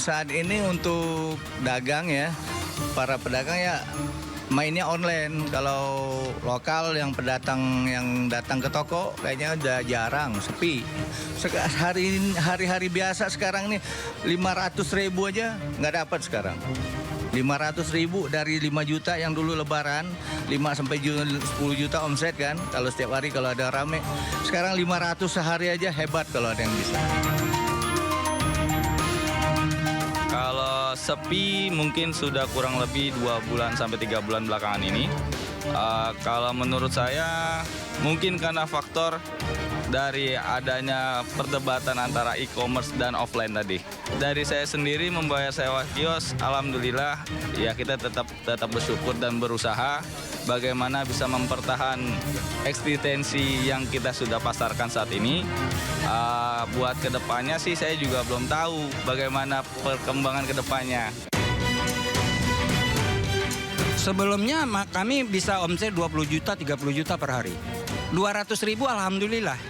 saat ini untuk dagang ya, para pedagang ya mainnya online. Kalau lokal yang pendatang yang datang ke toko kayaknya udah jarang, sepi. Hari-hari biasa sekarang nih 500.000 aja nggak dapat sekarang. 500.000 dari 5 juta yang dulu lebaran, 5 sampai 10 juta omset kan, kalau setiap hari kalau ada rame. Sekarang 500 sehari aja hebat kalau ada yang bisa. Kalau sepi mungkin sudah kurang lebih 2 bulan sampai 3 bulan belakangan ini. Kalau menurut saya mungkin karena faktor dari adanya perdebatan antara e-commerce dan offline tadi. Dari saya sendiri membayar sewa kios, alhamdulillah ya kita tetap bersyukur dan berusaha bagaimana bisa mempertahan eksistensi yang kita sudah pasarkan saat ini. Buat kedepannya sih saya juga belum tahu bagaimana perkembangan kedepannya. Sebelumnya kami bisa omset 20 juta, 30 juta per hari. 200.000 alhamdulillah.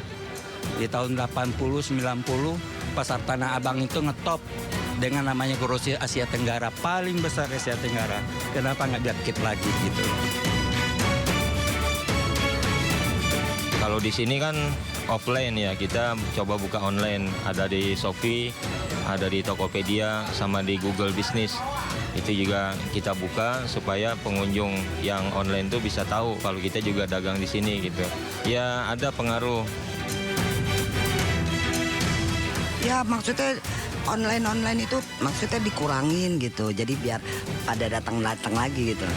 Di tahun 80, 90, pasar Tanah Abang itu ngetop dengan namanya Grosir Asia Tenggara, paling besar Asia Tenggara. Kenapa nggak bangkit lagi gitu? Kalau di sini kan offline ya, kita coba buka online. Ada di Shopee, ada di Tokopedia, sama di Google Business. Itu juga kita buka supaya pengunjung yang online tuh bisa tahu kalau kita juga dagang di sini gitu. Ya ada pengaruh. Ya maksudnya online itu maksudnya dikurangin gitu. Jadi biar pada datang lagi gitu.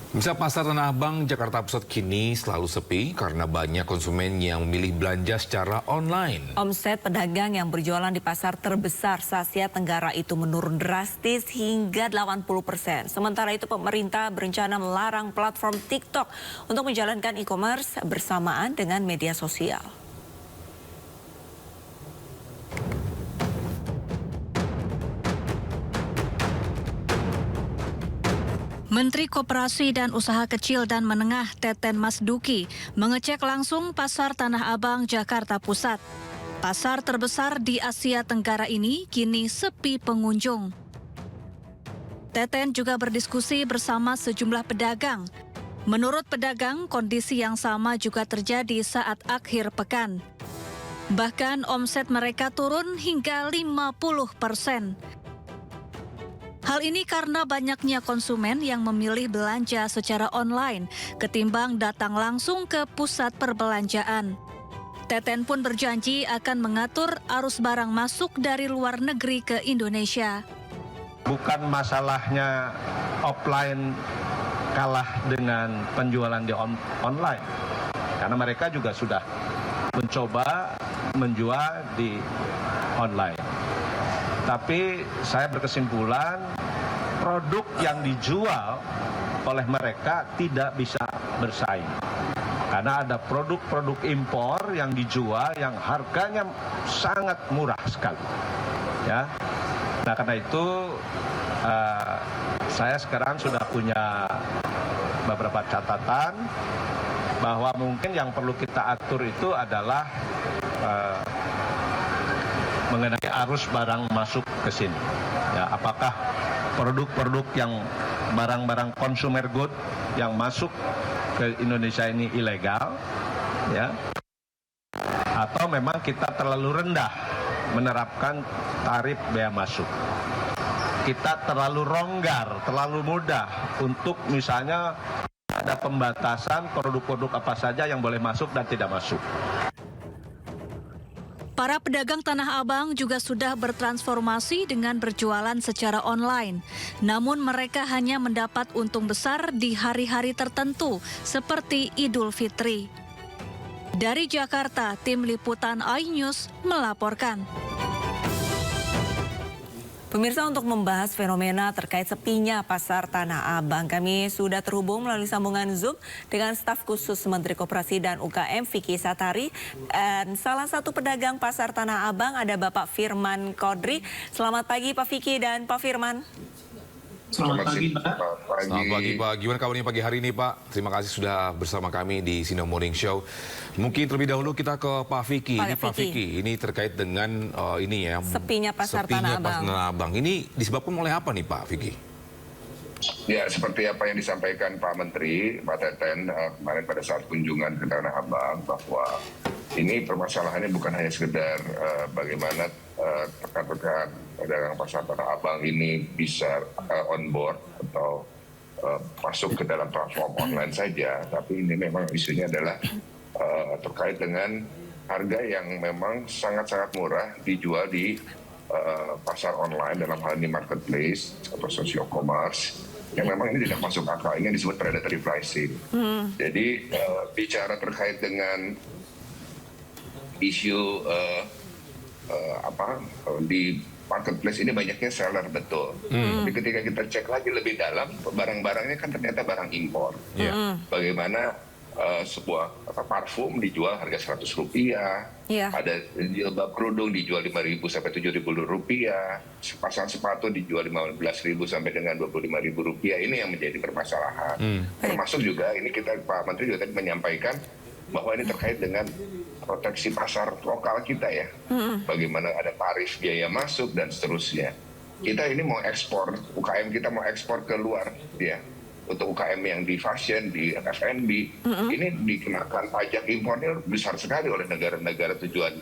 Misal Pasar Tanah Abang, Jakarta Pusat kini selalu sepi karena banyak konsumen yang memilih belanja secara online. Omset pedagang yang berjualan di pasar terbesar se-Asia Tenggara itu menurun drastis hingga 80%. Sementara itu pemerintah berencana melarang platform TikTok untuk menjalankan e-commerce bersamaan dengan media sosial. Menteri Koperasi dan Usaha Kecil dan Menengah Teten Masduki mengecek langsung Pasar Tanah Abang, Jakarta Pusat. Pasar terbesar di Asia Tenggara ini kini sepi pengunjung. Teten juga berdiskusi bersama sejumlah pedagang. Menurut pedagang, kondisi yang sama juga terjadi saat akhir pekan. Bahkan omset mereka turun hingga 50%. Hal ini karena banyaknya konsumen yang memilih belanja secara online ketimbang datang langsung ke pusat perbelanjaan. Teten pun berjanji akan mengatur arus barang masuk dari luar negeri ke Indonesia. Bukan masalahnya offline kalah dengan penjualan di online. Karena mereka juga sudah mencoba menjual di online. Tapi saya berkesimpulan produk yang dijual oleh mereka tidak bisa bersaing. Karena ada produk-produk impor yang dijual yang harganya sangat murah sekali. Ya. Nah karena itu saya sekarang sudah punya beberapa catatan bahwa mungkin yang perlu kita atur itu adalah mengenai arus barang masuk ke sini. Ya, apakah produk-produk yang barang-barang consumer good yang masuk ke Indonesia ini ilegal, ya, atau memang kita terlalu rendah menerapkan tarif bea masuk. Kita terlalu longgar, terlalu mudah untuk misalnya ada pembatasan produk-produk apa saja yang boleh masuk dan tidak masuk. Para pedagang Tanah Abang juga sudah bertransformasi dengan berjualan secara online. Namun mereka hanya mendapat untung besar di hari-hari tertentu seperti Idul Fitri. Dari Jakarta, tim liputan iNews melaporkan. Pemirsa, untuk membahas fenomena terkait sepinya Pasar Tanah Abang, kami sudah terhubung melalui sambungan Zoom dengan staf khusus Menteri Koperasi dan UKM Vicky Satari. Dan salah satu pedagang Pasar Tanah Abang ada Bapak Firman Kodri. Selamat pagi Pak Vicky dan Pak Firman. Selamat pagi, Pak. Selamat pagi, Pak. Gimana kabarnya pagi hari ini, Pak? Terima kasih sudah bersama kami di Sino Morning Show. Mungkin terlebih dahulu kita ke Pak Vicky. Pak Vicky, ini terkait dengan ini ya. Sepinya pasar Tanah Abang. Ini disebabkan oleh apa nih, Pak Vicky? Ya, seperti apa yang disampaikan Pak Menteri, Pak Teten kemarin pada saat kunjungan ke Tanah Abang, bahwa ini permasalahannya bukan hanya sekedar bagaimana rekan-rekan pedagang pasar Tanah Abang ini bisa on board atau masuk ke dalam platform online saja, tapi ini memang isunya adalah terkait dengan harga yang memang sangat-sangat murah dijual di pasar online, dalam hal ini marketplace atau social commerce, yang memang ini tidak masuk akal. Ini disebut predatory pricing. Jadi bicara terkait dengan isu di marketplace ini banyaknya seller, betul. Tapi ketika kita cek lagi lebih dalam, barang-barangnya kan ternyata barang impor. Bagaimana sebuah parfum dijual harga Rp100, ada jilbab kerudung dijual Rp5.000 sampai Rp7.000, sepasang sepatu dijual Rp15.000 sampai dengan Rp25.000. Ini yang menjadi permasalahan. Termasuk juga ini Pak Menteri juga tadi menyampaikan bahwa ini terkait dengan proteksi pasar lokal kita ya. Bagaimana ada tarif biaya masuk dan seterusnya. Kita ini mau ekspor, UKM kita mau ekspor ke luar ya. Untuk UKM yang di fashion, di F&B, ini dikenakan pajak impornya besar sekali oleh negara-negara tujuan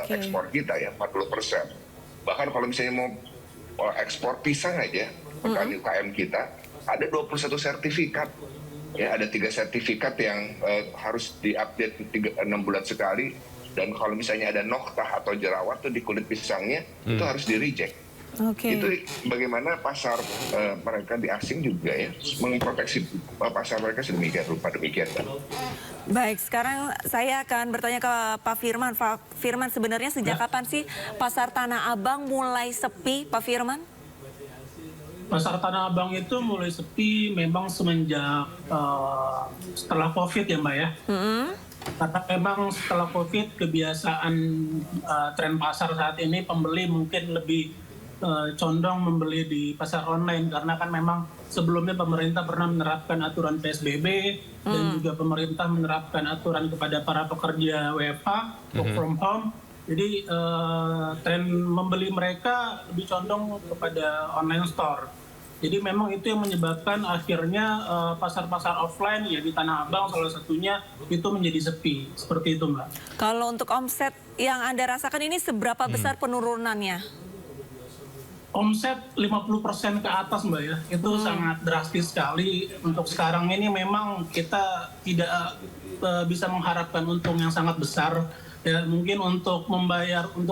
ekspor kita ya, 40%. Bahkan kalau misalnya mau ekspor pisang aja, petani UKM kita, ada 21 sertifikat. Ya, ada 3 sertifikat yang harus diupdate 6 bulan sekali, dan kalau misalnya ada noktah atau jerawat tuh di kulit pisangnya, itu harus di-reject. Itu bagaimana pasar mereka di asing juga ya, memproteksi pasar mereka sedemikian rupa demikian. Baik, sekarang saya akan bertanya ke Pak Firman. Pak Firman, sebenarnya sejak kapan sih pasar Tanah Abang mulai sepi, Pak Firman? Pasar Tanah Abang itu mulai sepi memang semenjak setelah COVID ya, Mbak ya. Karena memang setelah COVID kebiasaan tren pasar saat ini pembeli mungkin lebih condong membeli di pasar online, karena kan memang sebelumnya pemerintah pernah menerapkan aturan PSBB dan juga pemerintah menerapkan aturan kepada para pekerja WFH, work from home. Jadi tren membeli mereka lebih condong kepada online store. Jadi memang itu yang menyebabkan akhirnya pasar-pasar offline ya di Tanah Abang salah satunya itu menjadi sepi. Seperti itu, Mbak. Kalau untuk omset yang Anda rasakan ini seberapa besar penurunannya? Omset 50% ke atas, Mbak ya. Itu sangat drastis sekali. Untuk sekarang ini memang kita tidak bisa mengharapkan untung yang sangat besar. Ya, mungkin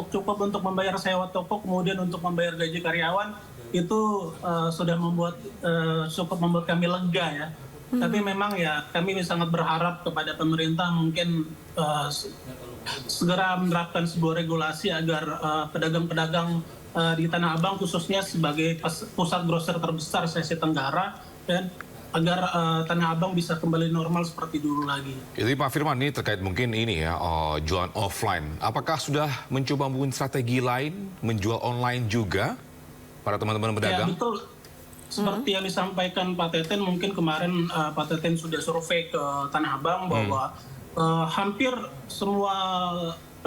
cukup untuk membayar sewa toko, kemudian untuk membayar gaji karyawan, itu sudah cukup membuat kami lega ya. Tapi memang ya kami sangat berharap kepada pemerintah mungkin segera menerapkan sebuah regulasi agar pedagang-pedagang di Tanah Abang khususnya sebagai pusat grosir terbesar se-Asia Tenggara, dan agar Tanah Abang bisa kembali normal seperti dulu lagi. Jadi Pak Firman, ini terkait mungkin ini ya, jualan offline. Apakah sudah mencoba mungkin strategi lain, menjual online juga para teman-teman pedagang? Ya betul, seperti yang disampaikan Pak Teten, mungkin kemarin Pak Teten sudah survei ke Tanah Abang bahwa hampir semua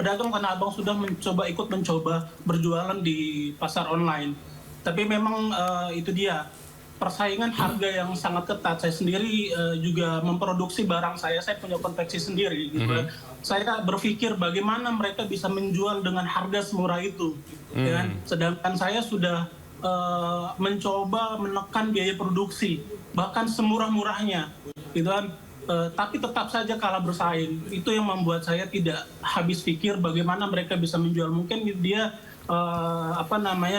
pedagang Tanah Abang sudah ikut mencoba berjualan di pasar online. Tapi memang itu dia, persaingan harga yang sangat ketat. Saya sendiri juga memproduksi barang saya punya konveksi sendiri. Gitu. Saya berpikir bagaimana mereka bisa menjual dengan harga semurah itu. Ya, sedangkan saya sudah mencoba menekan biaya produksi, bahkan semurah-murahnya. Gitu kan. Tapi tetap saja kalah bersaing. Itu yang membuat saya tidak habis pikir bagaimana mereka bisa menjual. Mungkin dia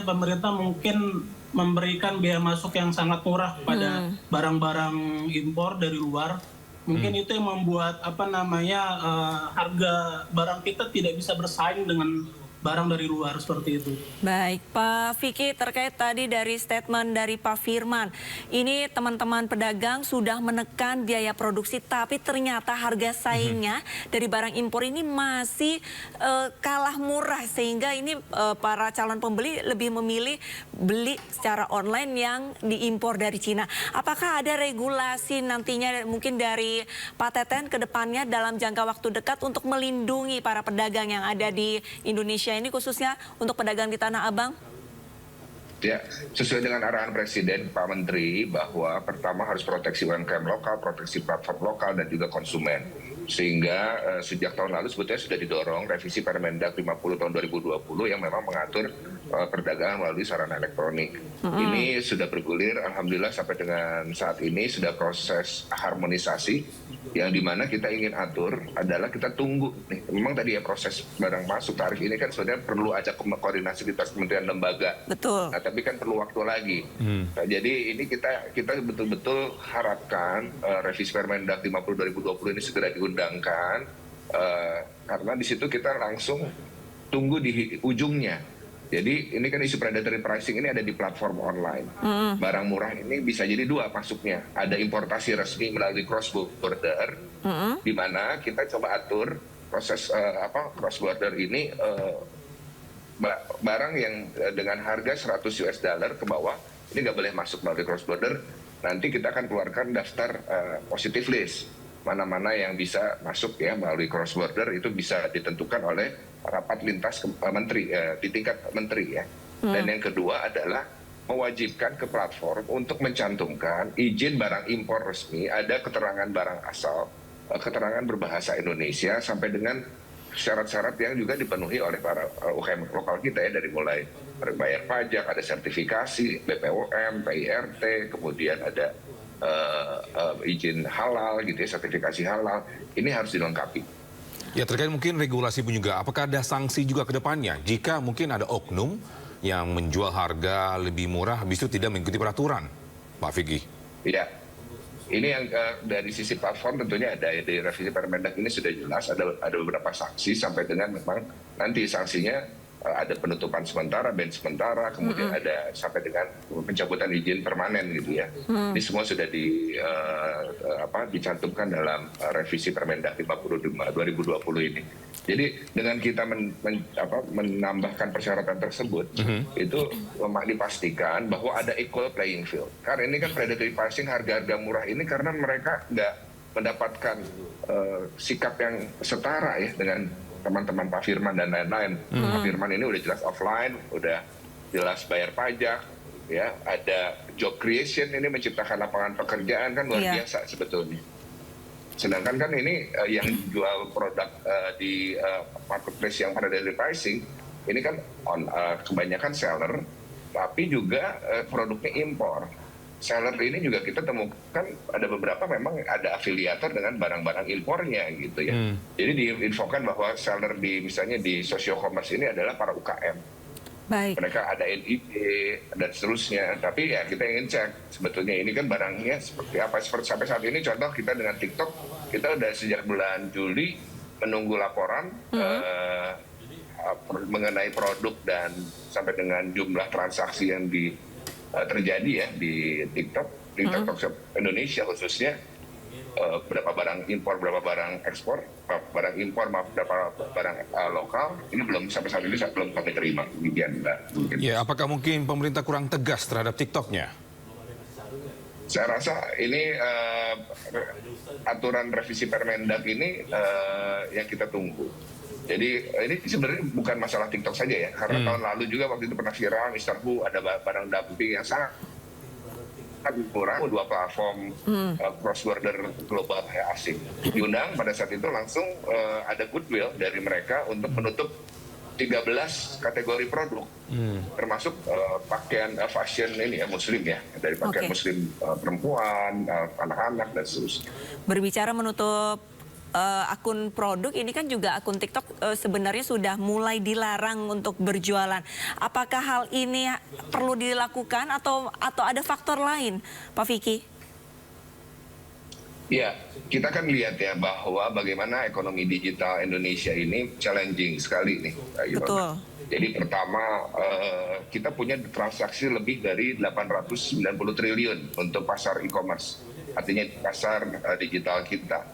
pemerintah mungkin memberikan biaya masuk yang sangat murah pada barang-barang impor dari luar. Mungkin itu yang membuat harga barang kita tidak bisa bersaing dengan barang dari luar seperti itu. Baik, Pak Vicky, terkait tadi dari statement dari Pak Firman, ini teman-teman pedagang sudah menekan biaya produksi, tapi ternyata harga saingnya dari barang impor ini masih kalah murah, sehingga ini para calon pembeli lebih memilih beli secara online yang diimpor dari Cina. Apakah ada regulasi nantinya mungkin dari Pak Teten ke depannya dalam jangka waktu dekat untuk melindungi para pedagang yang ada di Indonesia ini, khususnya untuk pedagang di Tanah Abang? Ya, sesuai dengan arahan Presiden Pak Menteri bahwa pertama harus proteksi UMKM lokal, proteksi platform lokal dan juga konsumen. Sehingga sejak tahun lalu sebetulnya sudah didorong revisi Permendag 50 tahun 2020 yang memang mengatur perdagangan melalui sarana elektronik. Ini sudah bergulir, alhamdulillah sampai dengan saat ini sudah proses harmonisasi yang dimana kita ingin atur adalah kita tunggu nih. Memang tadi ya proses barang masuk tarif ini kan sebenarnya perlu ada koordinasi lintas kementerian lembaga. Betul. Nah, tapi kan perlu waktu lagi. Nah, jadi ini kita betul-betul harapkan revisi Permendag 50 2020 ini segera diundangkan karena di situ kita langsung tunggu di ujungnya. Jadi ini kan isu predatory pricing ini ada di platform online. Barang murah ini bisa jadi dua masuknya. Ada importasi resmi melalui cross border, di mana kita coba atur proses cross border ini barang yang dengan harga 100 US dollar ke bawah ini nggak boleh masuk melalui cross border. Nanti kita akan keluarkan daftar positive list. Mana-mana yang bisa masuk ya melalui cross border itu bisa ditentukan oleh rapat lintas menteri di tingkat menteri ya. Dan yang kedua adalah mewajibkan ke platform untuk mencantumkan izin barang impor resmi, ada keterangan barang asal, keterangan berbahasa Indonesia sampai dengan syarat-syarat yang juga dipenuhi oleh para UKM lokal kita ya, dari mulai bayar pajak, ada sertifikasi BPOM, PIRT, kemudian ada izin halal gitu ya, sertifikasi halal. Ini harus dilengkapi. Ya, terkait mungkin regulasi pun juga, apakah ada sanksi juga ke depannya jika mungkin ada oknum yang menjual harga lebih murah habis itu tidak mengikuti peraturan, Pak Vicky? Iya, ini yang dari sisi platform tentunya ada ya, di revisi Permendag ini sudah jelas ada beberapa sanksi sampai dengan memang nanti sanksinya ada penutupan sementara, ban sementara, kemudian ada sampai dengan pencabutan izin permanen gitu ya. Ini semua sudah dicantumkan dalam revisi Permendag 50 2020 ini. Jadi dengan kita menambahkan persyaratan tersebut, itu dipastikan bahwa ada equal playing field. Karena ini kan predatory pricing, harga-harga murah ini karena mereka nggak mendapatkan sikap yang setara ya dengan teman-teman Pak Firman dan lain-lain. Pak Firman ini udah jelas offline, udah jelas bayar pajak, ya ada job creation, ini menciptakan lapangan pekerjaan kan luar biasa sebetulnya. Sedangkan kan ini yang jual produk di marketplace yang pada daily pricing, ini kan kebanyakan seller, tapi juga produknya impor. Seller ini juga kita temukan ada beberapa memang ada afiliator dengan barang-barang impornya gitu ya. Jadi diinfokan bahwa seller misalnya di social commerce ini adalah para UKM. Baik. Mereka ada NIB dan seterusnya. Tapi ya kita ingin cek sebetulnya ini kan barangnya seperti apa. Seperti sampai saat ini contoh kita dengan TikTok, kita udah sejak bulan Juli menunggu laporan mengenai produk dan sampai dengan jumlah transaksi yang terjadi ya di TikTok Shop Indonesia khususnya, berapa barang impor, berapa barang ekspor, barang impor, berapa barang lokal, ini belum sampai saat ini belum kami terima. Demikian, Mbak. Ya, apakah mungkin pemerintah kurang tegas terhadap TikToknya? Saya rasa ini aturan revisi Permendag ini yang kita tunggu. Jadi ini sebenarnya bukan masalah TikTok saja ya, karena tahun lalu juga waktu itu pernah viral, Mr. Hu ada barang dumping yang sangat murah, dua platform cross border global asing. Diundang pada saat itu langsung ada goodwill dari mereka untuk menutup 13 kategori produk, termasuk pakaian fashion ini ya muslim ya, dari pakaian muslim perempuan, anak-anak dan seterusnya. Berbicara menutup akun produk, ini kan juga akun TikTok sebenarnya sudah mulai dilarang untuk berjualan. Apakah hal ini perlu dilakukan atau ada faktor lain, Pak Vicky? Ya, kita kan lihat ya bahwa bagaimana ekonomi digital Indonesia ini challenging sekali nih, Kak Ilona. Betul. Jadi pertama, kita punya transaksi lebih dari 890 triliun untuk pasar e-commerce. Artinya pasar digital kita.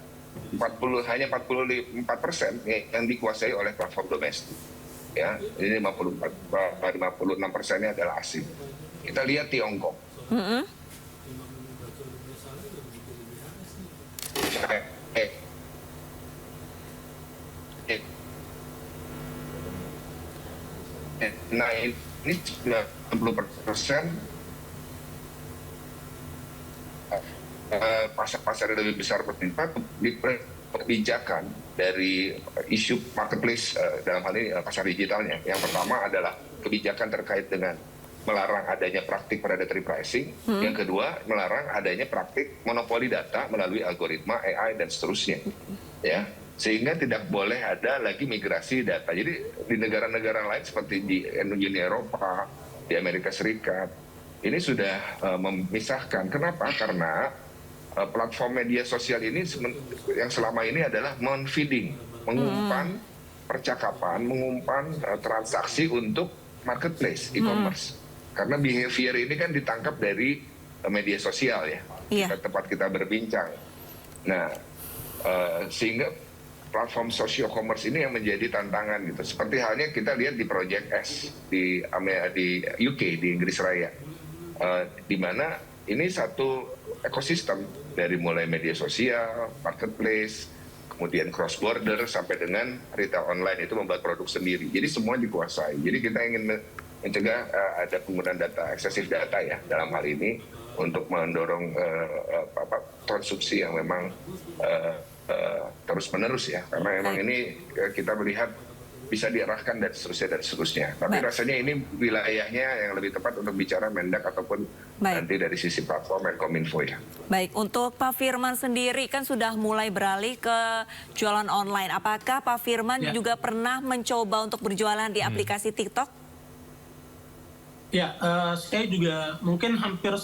Hanya 44% yang dikuasai oleh platform domestik. Ya, ini 56%-nya adalah asing. Kita lihat Tiongkok. Nah ini 90% pasar-pasar yang lebih besar berlipat kebijakan dari isu marketplace dalam hal ini pasar digitalnya. Yang pertama adalah kebijakan terkait dengan melarang adanya praktik predatory pricing. Yang kedua, melarang adanya praktik monopoli data melalui algoritma AI dan seterusnya. Ya, sehingga tidak boleh ada lagi migrasi data. Jadi di negara-negara lain seperti di Uni Eropa, di Amerika Serikat, ini sudah memisahkan. Kenapa? Karena platform media sosial ini yang selama ini adalah non-feeding, mengumpan percakapan, mengumpan transaksi untuk marketplace, e-commerce. Karena behavior ini kan ditangkap dari media sosial ya, tempat kita berbincang. Nah, sehingga platform social commerce ini yang menjadi tantangan gitu. Seperti halnya kita lihat di Project S di UK, di Inggris Raya, di mana ini satu ekosistem dari mulai media sosial, marketplace, kemudian cross border sampai dengan retail online itu membuat produk sendiri. Jadi semua dikuasai. Jadi kita ingin mencegah ada penggunaan data, eksesif data ya dalam hal ini untuk mendorong konsumsi yang memang terus menerus ya, karena memang ini kita melihat bisa diarahkan dan seterusnya. Tapi rasanya ini wilayahnya yang lebih tepat untuk bicara Mendak ataupun nanti dari sisi platform dan Kominfo ya. Baik, untuk Pak Firman sendiri kan sudah mulai beralih ke jualan online. Apakah Pak Firman juga pernah mencoba untuk berjualan di aplikasi TikTok? Ya, saya juga mungkin hampir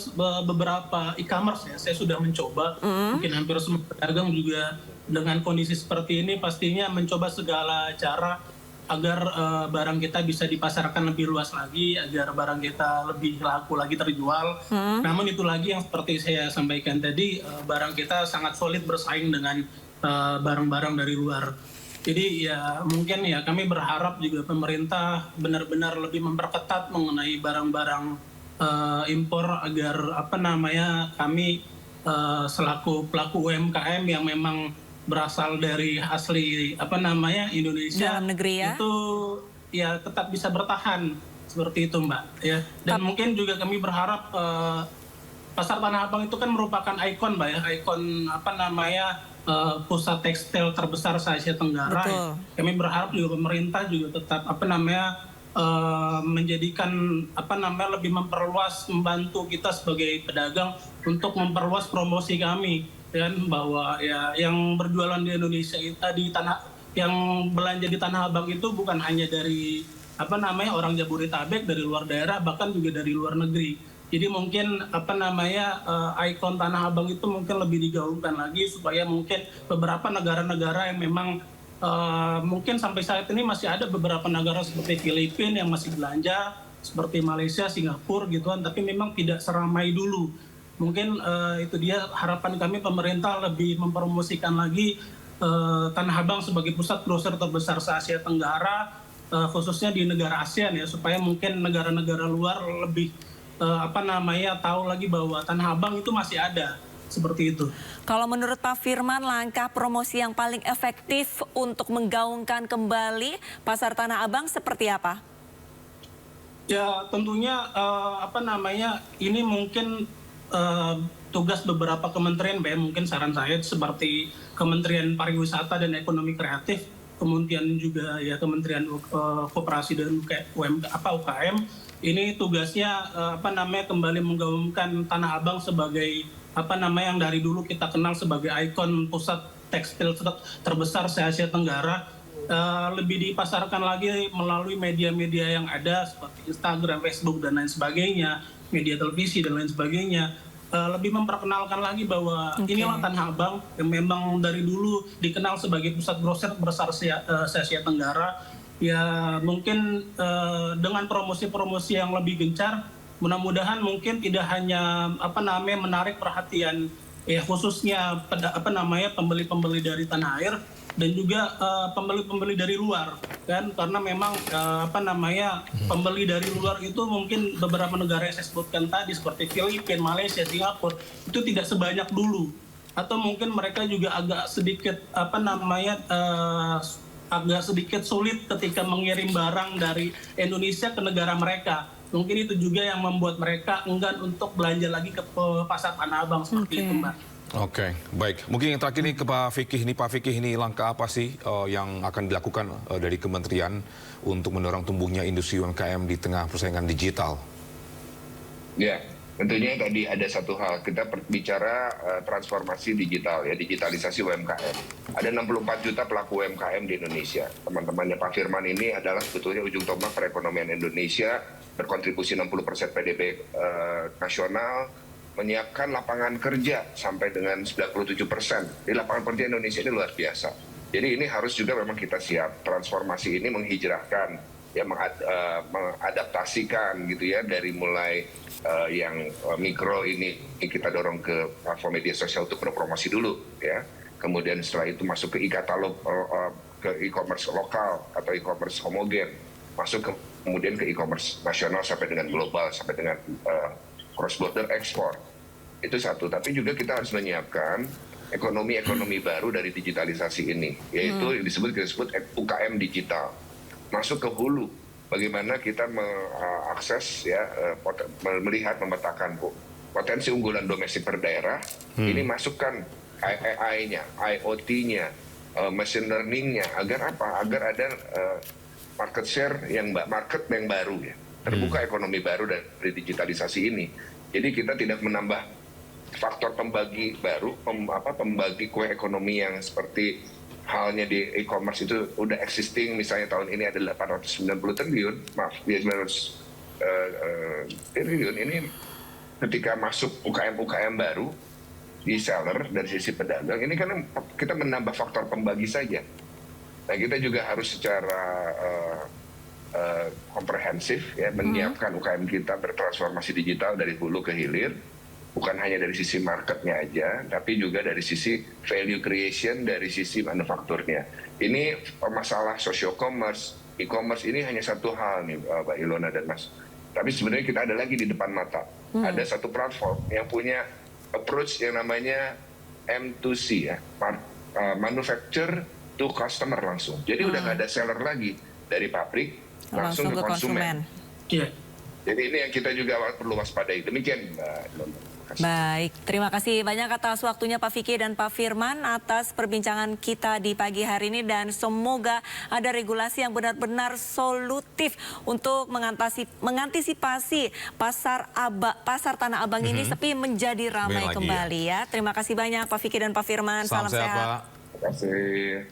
beberapa e-commerce ya, saya sudah mencoba. Mungkin hampir semua pedagang juga dengan kondisi seperti ini pastinya mencoba segala cara agar barang kita bisa dipasarkan lebih luas lagi, agar barang kita lebih laku lagi terjual. Namun itu lagi yang seperti saya sampaikan tadi, barang kita sangat solid bersaing dengan barang-barang dari luar. Jadi ya mungkin ya kami berharap juga pemerintah benar-benar lebih memperketat mengenai barang-barang impor agar kami selaku pelaku UMKM yang memang berasal dari asli Indonesia dalam negeri ya, itu ya tetap bisa bertahan seperti itu Mbak ya. Dan mungkin juga kami berharap Pasar Tanah Abang itu kan merupakan ikon Mbak ya, ikon pusat tekstil terbesar se-Asia Tenggara. Ya. Kami berharap juga pemerintah juga tetap menjadikan lebih memperluas, membantu kita sebagai pedagang untuk memperluas promosi kami, dan bahwa ya yang berjualan di Indonesia yang belanja di Tanah Abang itu bukan hanya dari orang Jabodetabek, dari luar daerah, bahkan juga dari luar negeri. Jadi mungkin ikon Tanah Abang itu mungkin lebih digaungkan lagi supaya mungkin beberapa negara-negara yang memang mungkin sampai saat ini masih ada beberapa negara seperti Filipina yang masih belanja, seperti Malaysia, Singapura gituan, tapi memang tidak seramai dulu. Mungkin itu dia harapan kami, pemerintah lebih mempromosikan lagi Tanah Abang sebagai pusat grosir terbesar se-Asia Tenggara, khususnya di negara ASEAN ya, supaya mungkin negara-negara luar lebih tahu lagi bahwa Tanah Abang itu masih ada, seperti itu. Kalau menurut Pak Firman, langkah promosi yang paling efektif untuk menggaungkan kembali Pasar Tanah Abang seperti apa? Ya tentunya ini mungkin tugas beberapa kementerian, mungkin saran saya seperti Kementerian Pariwisata dan Ekonomi Kreatif, kemudian juga ya Kementerian Koperasi dan UKM. Ini tugasnya kembali menggaungkan Tanah Abang sebagai yang dari dulu kita kenal sebagai ikon pusat tekstil terbesar se-Asia Tenggara, lebih dipasarkan lagi melalui media-media yang ada seperti Instagram, Facebook dan lain sebagainya, media televisi dan lain sebagainya. lebih memperkenalkan lagi bahwa inilah Tanah Abang yang memang dari dulu dikenal sebagai pusat grosir terbesar se-Asia Tenggara. Ya mungkin dengan promosi-promosi yang lebih gencar, mudah-mudahan mungkin tidak hanya menarik perhatian ya khususnya pembeli-pembeli dari tanah air dan juga pembeli-pembeli dari luar kan, karena memang pembeli dari luar itu mungkin beberapa negara yang saya sebutkan tadi seperti Filipina, Malaysia, Singapura itu tidak sebanyak dulu, atau mungkin mereka juga agak sedikit agak sedikit sulit ketika mengirim barang dari Indonesia ke negara mereka. Mungkin itu juga yang membuat mereka enggan untuk belanja lagi ke pasar Tanah Abang seperti itu, Mbak. Oke, baik. Mungkin yang terakhir ini ke Pak Fikih. Pak Fikih, ini langkah apa sih yang akan dilakukan dari kementerian untuk mendorong tumbuhnya industri UMKM di tengah persaingan digital? Ya, tentunya tadi ada satu hal, kita bicara transformasi digital, ya digitalisasi UMKM. Ada 64 juta pelaku UMKM di Indonesia. Teman-temannya Pak Firman ini adalah sebetulnya ujung tombak perekonomian Indonesia, berkontribusi 60% PDB nasional, menyiapkan lapangan kerja sampai dengan 97%. Di lapangan kerja Indonesia ini luar biasa. Jadi ini harus juga memang kita siap. Transformasi ini menghijrahkan, ya mengadaptasikan gitu ya, dari mulai yang mikro ini kita dorong ke platform media sosial untuk berpromosi dulu ya. Kemudian setelah itu masuk ke e-katalog, ke e-commerce lokal atau e-commerce homogen, masuk kemudian ke e-commerce nasional sampai dengan global, sampai dengan cross border ekspor. Itu satu, tapi juga kita harus menyiapkan ekonomi baru dari digitalisasi ini, yaitu yang disebut UKM digital. Masuk ke hulu, bagaimana kita mengakses ya, melihat, memetakan potensi unggulan domestik per daerah, ini masukkan AI-nya, IoT-nya, machine learning-nya, agar apa? Agar ada market share yang baru ya, terbuka ekonomi baru dari digitalisasi ini. Jadi kita tidak menambah faktor pembagi baru, pembagi kue ekonomi yang seperti halnya di e-commerce itu udah existing, misalnya tahun ini ada 890 triliun, maaf, 900 triliun ini ketika masuk UKM baru di seller dari sisi pedagang, ini kan kita menambah faktor pembagi saja. Nah kita juga harus secara komprehensif ya menyiapkan UKM kita bertransformasi digital dari hulu ke hilir, bukan hanya dari sisi marketnya aja, tapi juga dari sisi value creation, dari sisi manufakturnya. Ini masalah socio-commerce, e-commerce ini hanya satu hal nih Mbak Ilona dan Mas. Tapi sebenarnya kita ada lagi di depan mata. Ada satu platform yang punya approach yang namanya M2C ya, manufacture to customer langsung. Jadi udah nggak ada seller lagi, dari pabrik langsung ke konsumen. Iya. Jadi ini yang kita juga perlu waspadai. Demikian Mbak Ilona. Baik, terima kasih banyak atas waktunya Pak Fikih dan Pak Firman atas perbincangan kita di pagi hari ini, dan semoga ada regulasi yang benar-benar solutif untuk mengantisipasi pasar Tanah Abang ini sepi menjadi ramai kembali ya. Terima kasih banyak Pak Fikih dan Pak Firman. Salam sehat. Pak. Terima kasih.